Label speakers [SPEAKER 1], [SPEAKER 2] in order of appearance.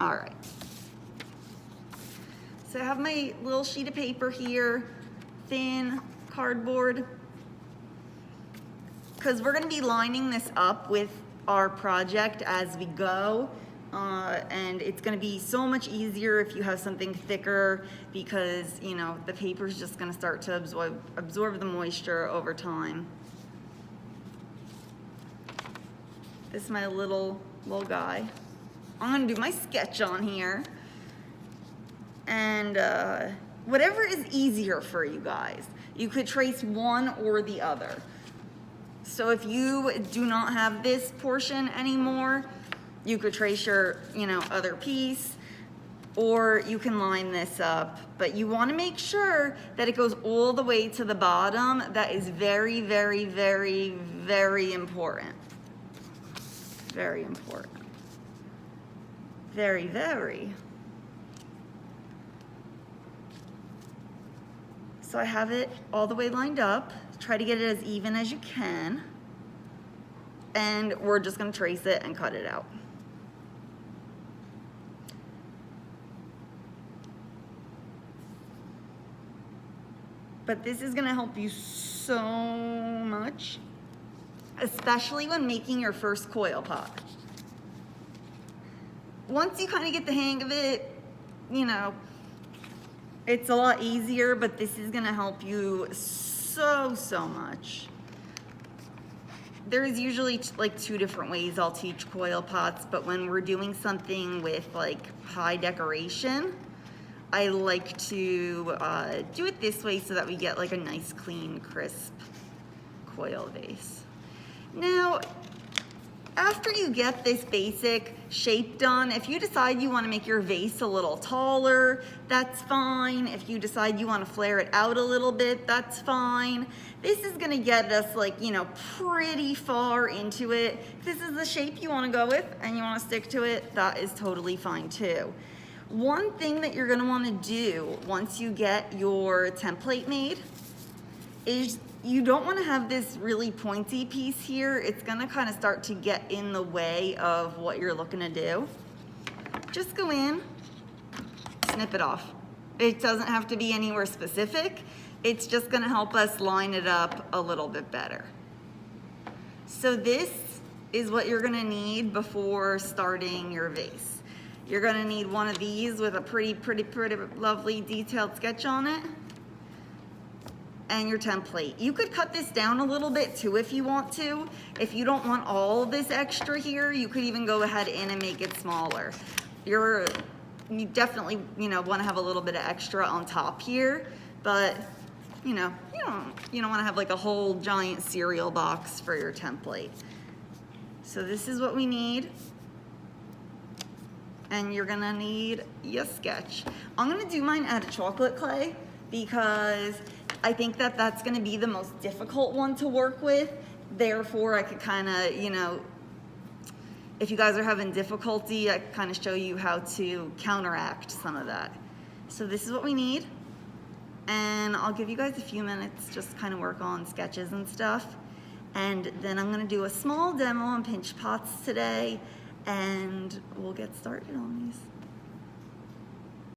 [SPEAKER 1] All right. So I have my little sheet of paper here, thin cardboard, because we're gonna be lining this up with our project as we go. And it's gonna be so much easier if you have something thicker because, you know, the paper's just gonna start to absorb the moisture over time. This is my little guy. I'm gonna do my sketch on here. And whatever is easier for you guys. You could trace one or the other. So if you do not have this portion anymore, you could trace your, other piece, or you can line this up. But you want to make sure that it goes all the way to the bottom. That is very, very, very, very important. Very important. Very, very. So I have it all the way lined up. Try to get it as even as you can. And we're just gonna trace it and cut it out. But this is gonna help you so much, especially when making your first coil pot. Once you kind of get the hang of it, it's a lot easier, but this is gonna help you so much. There's usually like 2 different ways I'll teach coil pots, but when we're doing something with like high decoration, I like to do it this way so that we get like a nice, clean, crisp coil vase. Now, after you get this basic shape done, if you decide you want to make your vase a little taller, that's fine. If you decide you want to flare it out a little bit, that's fine. This is going to get us pretty far into it. If this is the shape you want to go with and you want to stick to it, that is totally fine too. One thing that you're going to want to do once you get your template made is you don't want to have this really pointy piece here. It's going to kind of start to get in the way of what you're looking to do. Just go in, snip it off. It doesn't have to be anywhere specific. It's just going to help us line it up a little bit better. So this is what you're going to need before starting your vase. You're going to need one of these with a pretty lovely detailed sketch on it. And your template. You could cut this down a little bit too if you want to. If you don't want all of this extra here, you could even go ahead in and make it smaller. You definitely, want to have a little bit of extra on top here, but you don't want to have like a whole giant cereal box for your template. So this is what we need. And you're gonna need your sketch. I'm gonna do mine out of chocolate clay because I think that that's going to be the most difficult one to work with. Therefore, I could kind of, if you guys are having difficulty, I kind of show you how to counteract some of that. So this is what we need. And I'll give you guys a few minutes just kind of work on sketches and stuff. And then I'm going to do a small demo on pinch pots today. And we'll get started on these.